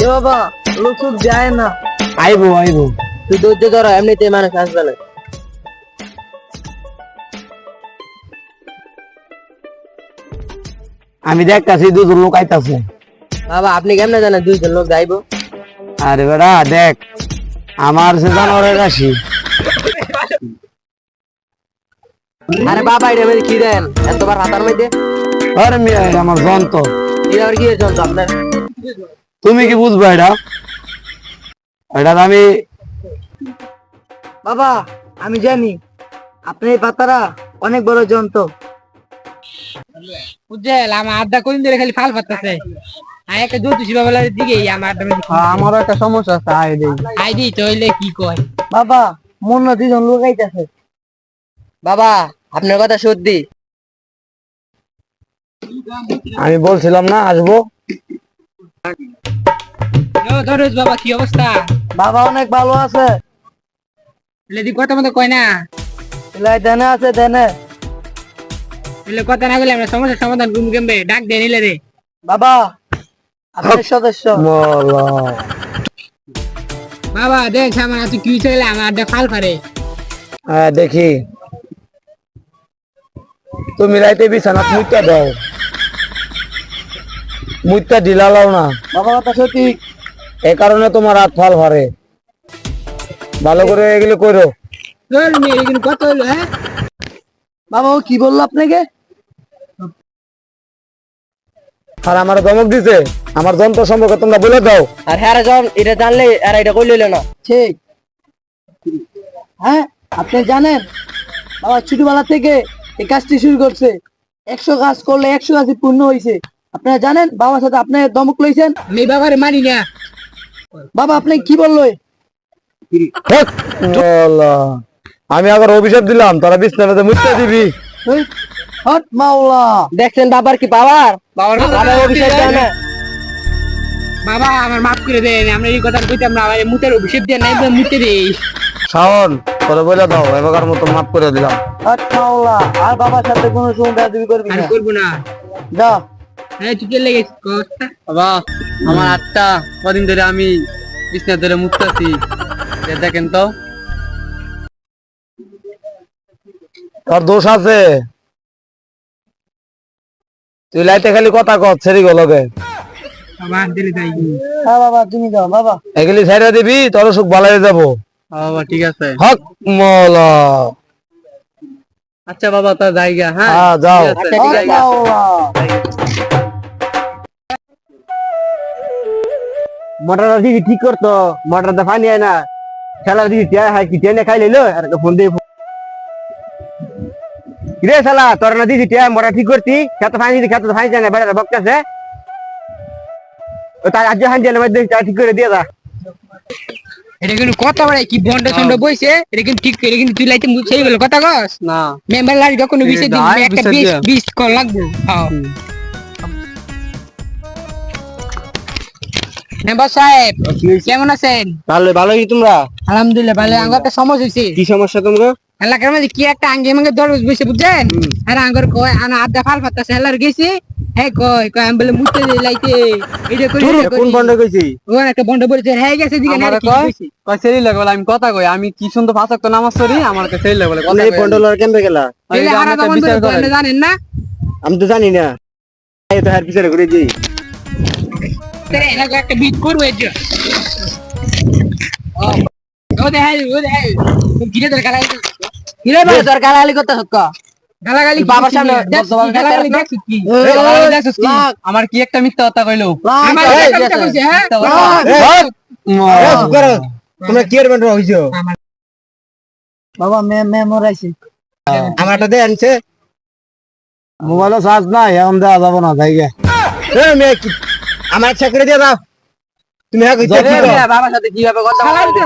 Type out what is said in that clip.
এ বাবা লোক যায় না। আইবো আইবো, তুই ধৈর্য ধর, এমনিতে মানুষ আসবে না। আমি দেখতাছি দুজন লোক আইতাছে। বাবা আপনি কেমনে জানেন দুইজন লোক যাইবো? আরে বেড়া দেখ, আমার সে জানোয়ারের রাশি। আরে বাবা এটা মধ্যে কি দেন এতবার হাতার মধ্যে? আরে মিয়া এটা আমার যন্ত্র। এটা আর কি যন্ত্র আপনার? তুমি কি বুঝবা এটা? এটা আমি বাবা আমি জানি আপনার এই পাতারা অনেক বড় যন্ত্র। বুঝছেন আমার আড্ডা কোন ধরে খালি ফাল পাতাছে। আয় একটা জ্যোতিষী বাবার দিকে আমার আড্ডা আমারও একটা সমস্যা আছে, আই দেই। আইডি চইলে কি কয় বাবা মন না দুজন লোক আইতাছে। বাবা আপনার কথা সত্যি? আমি বলছিলাম না আসবো। ধরোজ বাবা কি অবস্থা? বাবা অনেক ভালো আছে। লেদি কথা মতো কয় না, এলাই দেনে আছে দেনে। এলে কথা না বলে আমরা সমস্যার সমাধান করবো কেমবে? ডাক দিয়ে নিলে রে বাবা আপনার সদস্য। বলো। বাবা দেখ আমার আজ কি চলে আমার আড্ডা ফাল পারে। হ্যাঁ দেখি, তুমি রাইতে বিছানা মুইতা দাও, মুইতা ঢিলালাও না। বাবা কথা সত্যি? এই কারণে তোমার হাত ফাল ভরে। ভালো করে এগুলো করো। ধর মেয়ে কিন্তু কত হলো হ্যাঁ? বাবা ও কি বললো আপনাকে? আর আমার ধমক দিছে, আমার যন্ত্র সম্পর্কে তোমরা বলে দাও। আর হ্যাঁ এটা জানলে আর এটা কই লইল না। ঠিক হ্যাঁ আপনি জানেন বাবা ছোটবেলা থেকে এই কাজটি শুরু করছে। 100 কাজ করলে 100 কাজই পূর্ণ হয়েছে। আপনারা জানেন বাবার সাথে আপনি দমক লইছেন। আমি বাবারে মানি না। বাবা আপনি কি বললো? হট, আল্লাহ। আমি আবার অভিশাপ দিলাম, তারা বিছানাতে মুইতা দিবি। হট মাওলা, দেখছেন বাবার কি পাওয়ার? বাবার বাবা অভিষেক দেয় না। বাবা আমার মাফ করে দেন, আমরা এই কথা কইতাম না, আমার মুতের অভিষেক দিয়ে নাই মুতে দেই। শাওন তোরা বলে দাও, এবার মতো মাফ করে দিলাম। হট মাওলা, আর বাবার সাথে কোনো সময় বেয়াদবি করবি আর না। করবো না। যা। হ্যাঁ তুই চলে গেছিস কথা। বাবা আমার আটটা কদিন ধরে আমি বিছনা ধরে মুততাছি, দেখেন তো। তোর দোষ আছে, তুই লাইতে খালি কথা কর ছেড়ি গলবে। বাবা দিলে তাই হ্যাঁ বাবা তুমি যাও বাবা। এগুলি ছেড়ে দিবি, তোর সুখ ভালো হয়ে যাবো। বাবা ঠিক আছে। হক মলা। আচ্ছা বাবা তার জায়গা। হ্যাঁ হ্যাঁ যাও। ঠিক আছে, হট জায়গা। মাওলা। মোটরটা দিদি ঠিক করতো, মোটরটা পানি হয় না, খেলার দিদি কি টেনে খাই লইলো আর ফোন দিয়ে রে শালা তোর না দিদি মোটর ঠিক করতি, খেতে পানি দিদি খেতে পানি যায় না, বেড়া বকতেছে। ও তার আজ হান জেলের মধ্যে ঠিক করে দিয়ে যা। এটা কিন্তু কথা বলে কি বন্ড সন্ড বইছে, এটা কিন্তু ঠিক করে কিন্তু তুই লাইতে সেই গেল কথা কস না মেম্বার লাগি কোনো বিষয় দিন দায় একটা বিষয় 20 20 কল লাগবে। হ্যাঁ মেম্বার সাহেব কেমন আছেন? ভালো ভালো কি তোমরা? আলহামদুলিল্লাহ ভালো। আমার একটা সমস্যা হইছে। কি সমস্যা তোমরা? এলাকার মধ্যে কি একটা আঙ্গে মাঙ্গে দরজ বসে বুঝছেন? আর আঙ্গর কয় আনা আড্ডা ফাল পাতাছে এলার গেছি। হ্যাঁ কয় কয় আমি বলে মুতে লাইতে এইটা করি কোন বন্ধ কইছি? ওর একটা বন্ড বলেছে হ্যাঁ গেছে দিকে না আমারে কি কয় কইছি কয় সেরি লাগে বলে আমি কথা কই, আমি কি সুন্দর ফাঁসাক তো নামাজ পড়ি, আমার কাছে সেরি লাগে বলে কথা এই কই। বন্ডলার কেমনে গেলা? এই এলে যে হারা আমাকে বন্ধ বিচার করেন। করে জানেন না? আমি তো জানি না, এই তো হার পিছনে ঘুরে যাই। তেরে এলাকা একটা বিট করব এই যে ও দেখাই গিরে দর গালা কিরে ভাই তোর গালাগালি করতে হক্কা? গালাগালি বাবার সামনে গালাগালি দেখছিস কি? এই বাবা, এই, দেখছিস কি? লাগ। আমার কি একটা মিথ্যা কথা কইলো। আমার এই, একটা কথা কইছে হ্যাঁ মিথ্যা কথা। লাগ। তোমরা কি এর ব্যান্ড হইছো? বাবা মে মরাইছে। আমারটা দে আনছে মোবাইলও চার্জ নাই, এখন দেওয়া যাবো না জায়গা। আমার চাকরি দিয়ে দাও তুমি। বাবার সাথে কিভাবে কথা বলছো?